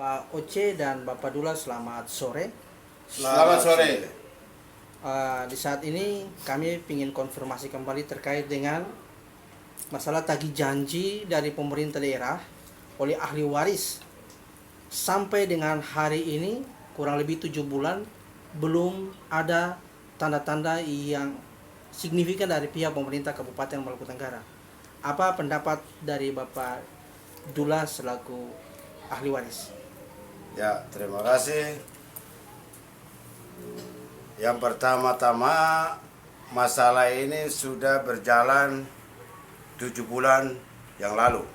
Pak Oce dan Bapak Dula, selamat sore. Selamat sore. Di saat ini kami ingin konfirmasi kembali terkait dengan masalah tagih janji dari pemerintah daerah oleh ahli waris. Sampai dengan hari ini kurang lebih 7 bulan belum ada tanda-tanda yang signifikan dari pihak pemerintah Kabupaten Maluku Tenggara. Apa pendapat dari Bapak Dula selaku ahli waris? Ya, terima kasih. Yang pertama-tama, masalah ini sudah berjalan 7 bulan yang lalu.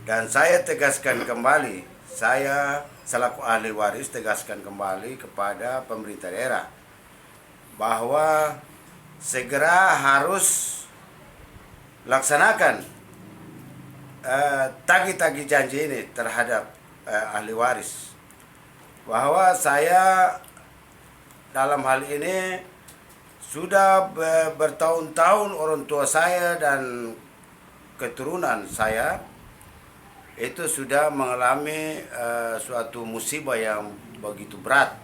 Dan saya tegaskan kembali, saya selaku ahli waris tegaskan kembali kepada pemerintah daerah bahwa segera harus laksanakan tagih-tagih janji ini terhadap ahli waris. Bahwa saya dalam hal ini sudah bertahun-tahun orang tua saya dan keturunan saya itu sudah mengalami suatu musibah yang begitu berat.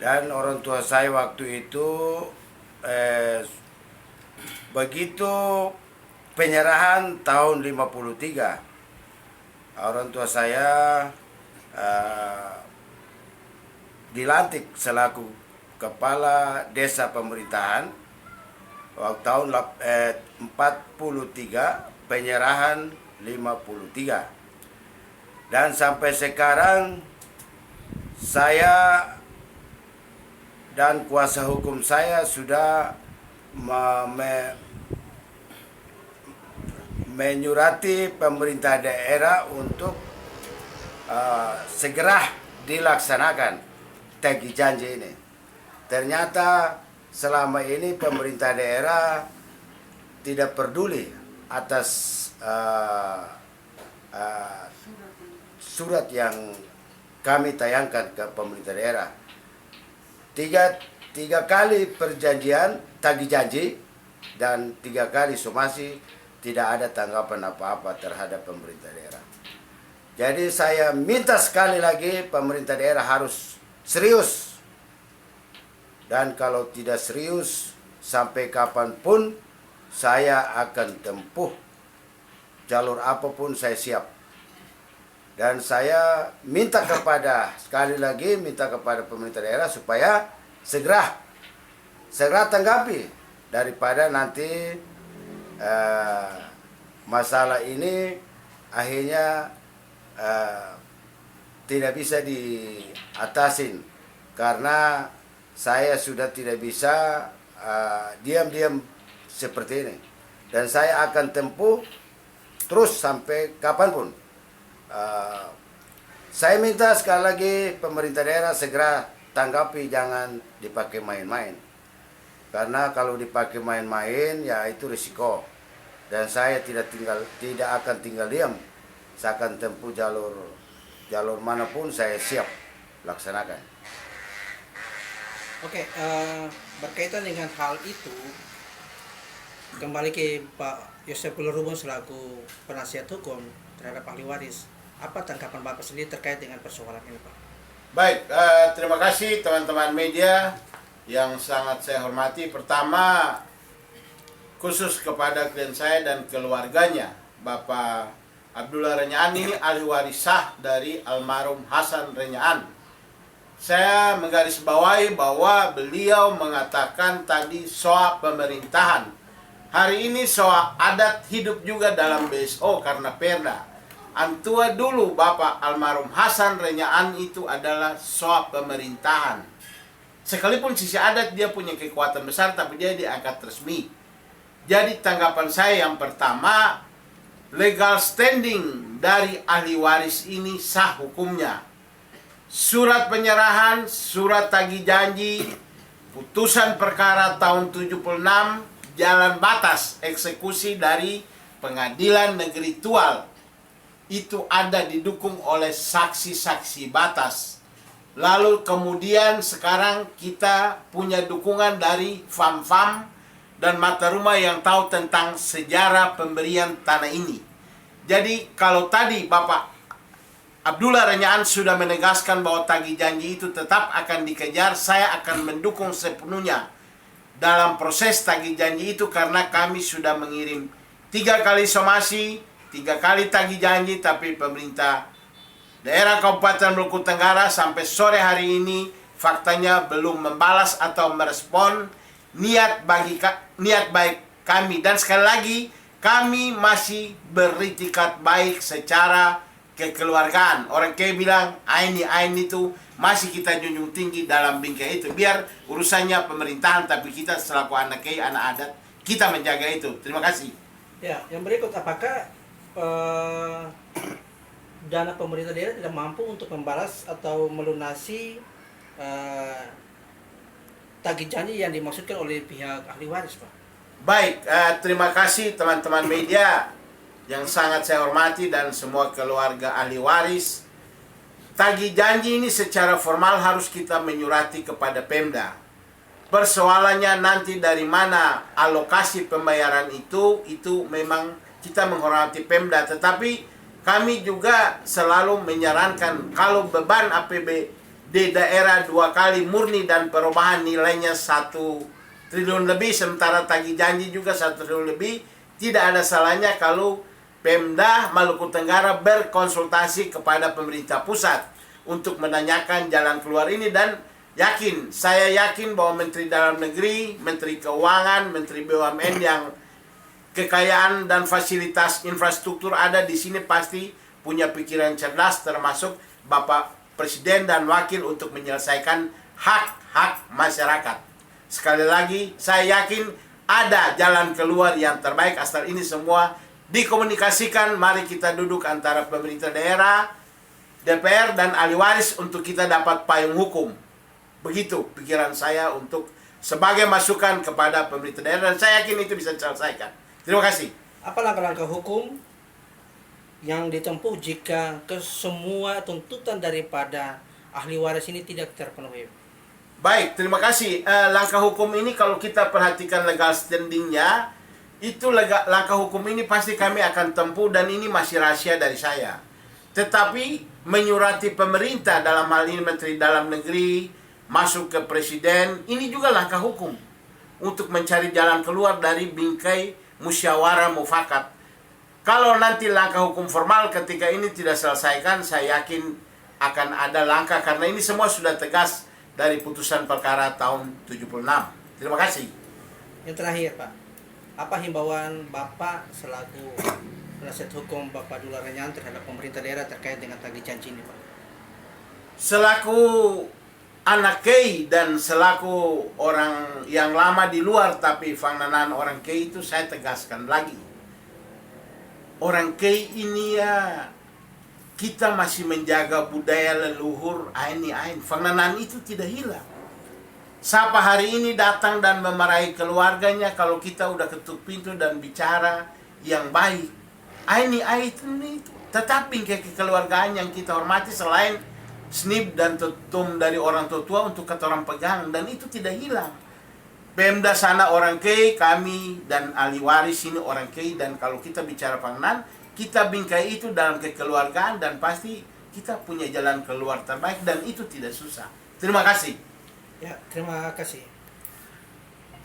Dan orang tua saya waktu itu begitu penyerahan tahun 53, orang tua saya dilantik selaku kepala desa pemerintahan waktu tahun 43, penyerahan 53. Dan sampai sekarang saya dan kuasa hukum saya sudah menyurati pemerintah daerah untuk segera dilaksanakan tagih janji ini. Ternyata selama ini pemerintah daerah tidak peduli atas surat yang kami tayangkan ke pemerintah daerah. Tiga kali perjanjian tagih janji dan 3 kali somasi, tidak ada tanggapan apa-apa terhadap pemerintah daerah. Jadi saya minta sekali lagi pemerintah daerah harus serius. Dan kalau tidak serius, sampai kapanpun saya akan tempuh jalur apapun, saya siap. Dan saya minta sekali lagi minta kepada pemerintah daerah supaya segera tanggapi, daripada nanti masalah ini akhirnya tidak bisa diatasin, karena saya sudah tidak bisa diam-diam seperti ini, dan saya akan tempuh terus sampai kapanpun. Saya minta sekali lagi pemerintah daerah segera tanggapi, jangan dipakai main-main. Karena kalau dipakai main-main ya itu risiko. Dan saya tidak akan tinggal diam. Saya akan tempuh jalur manapun, saya siap laksanakan. Oke, berkaitan dengan hal itu, kembali ke Pak Yosef Pulerubun selaku penasihat hukum terhadap ahli waris. Apa tanggapan Bapak sendiri terkait dengan persoalan ini, Pak? Baik, terima kasih teman-teman media yang sangat saya hormati. Pertama, khusus kepada klien saya dan keluarganya, Bapak Abdullah Renyani, ahli waris sah dari almarhum Hasan Renyaan. Saya menggarisbawahi bahwa beliau mengatakan tadi soal pemerintahan. Hari ini soal adat hidup juga dalam BSO karena perda. Antua dulu Bapak almarhum Hasan Renyaan itu adalah soal pemerintahan. Sekalipun sisi adat dia punya kekuatan besar, tapi dia diangkat resmi. Jadi tanggapan saya yang pertama, legal standing dari ahli waris ini sah hukumnya. Surat penyerahan, surat tagih janji, putusan perkara tahun 76, jalan batas eksekusi dari Pengadilan Negeri Tual. Itu ada didukung oleh saksi-saksi batas. Lalu kemudian sekarang kita punya dukungan dari FAM-FAM dan mata rumah yang tahu tentang sejarah pemberian tanah ini. Jadi kalau tadi Bapak Abdullah Renyaan sudah menegaskan bahwa tagih janji itu tetap akan dikejar. Saya akan mendukung sepenuhnya dalam proses tagih janji itu karena kami sudah mengirim 3 kali somasi, 3 kali tagih janji, tapi pemerintah daerah Kabupaten Maluku Tenggara sampai sore hari ini faktanya belum membalas atau merespon niat baik kami. Dan sekali lagi, kami masih beritikat baik secara kekeluargaan. Orang kayak bilang ain itu masih kita junjung tinggi dalam bingkai itu. Biar urusannya pemerintahan, tapi kita selaku anak kiai, anak adat, kita menjaga itu. Terima kasih. Ya, yang berikut, apakah dana pemerintah daerah tidak mampu untuk membalas atau melunasi tagih janji yang dimaksudkan oleh pihak ahli waris, Pak? Baik, terima kasih teman-teman media yang sangat saya hormati dan semua keluarga ahli waris. Tagih janji ini secara formal harus kita menyurati kepada Pemda. Persoalannya nanti dari mana alokasi pembayaran itu memang kita menghormati Pemda. Tetapi kami juga selalu menyarankan kalau beban APBD daerah 2 kali murni dan perubahan nilainya 1 triliun lebih, sementara tagih janji juga 1 triliun lebih, tidak ada salahnya kalau Pemda Maluku Tenggara berkonsultasi kepada pemerintah pusat untuk menanyakan jalan keluar ini. Dan saya yakin bahwa Menteri Dalam Negeri, Menteri Keuangan, Menteri BUMN yang kekayaan dan fasilitas infrastruktur ada di sini pasti punya pikiran cerdas, termasuk Bapak Presiden dan Wakil untuk menyelesaikan hak-hak masyarakat. Sekali lagi, saya yakin ada jalan keluar yang terbaik asal ini semua dikomunikasikan. Mari kita duduk antara pemerintah daerah, DPR, dan ahli waris untuk kita dapat payung hukum. Begitu pikiran saya untuk sebagai masukan kepada pemerintah daerah, dan saya yakin itu bisa diselesaikan. Terima kasih. Apa langkah-langkah hukum yang ditempuh jika semua tuntutan daripada ahli waris ini tidak terpenuhi? Baik, terima kasih. Langkah hukum ini kalau kita perhatikan legal standingnya, itu langkah hukum ini pasti kami akan tempuh, dan ini masih rahasia dari saya. Tetapi menyurati pemerintah, dalam hal ini Menteri Dalam Negeri, masuk ke Presiden, ini juga langkah hukum untuk mencari jalan keluar dari bingkai musyawarah mufakat. Kalau nanti langkah hukum formal ketika ini tidak selesaikan, saya yakin akan ada langkah, karena ini semua sudah tegas dari putusan perkara tahun 76. Terima kasih. Yang terakhir, Pak, apa himbauan Bapak selaku penasihat hukum Bapak Abdullah Renyaan terhadap pemerintah daerah terkait dengan tagih janji ini, Pak? Selaku anak kiai dan selaku orang yang lama di luar tapi fangnanan orang kiai itu, saya tegaskan lagi. Orang kiai ini ya, kita masih menjaga budaya leluhur ain. Fangnanan itu tidak hilang. Siapa hari ini datang dan memarahi keluarganya kalau kita udah ketuk pintu dan bicara yang baik, ini itu tetapi kekeluargaan yang kita hormati selain snip dan tutum dari orang tua untuk kata orang pegang, dan itu tidak hilang. Pemda sana orang kiai, kami dan ahli waris ini orang kiai, dan kalau kita bicara Pangnan, kita bingkai itu dalam kekeluargaan, dan pasti kita punya jalan keluar terbaik, dan itu tidak susah. Terima kasih. Ya, terima kasih.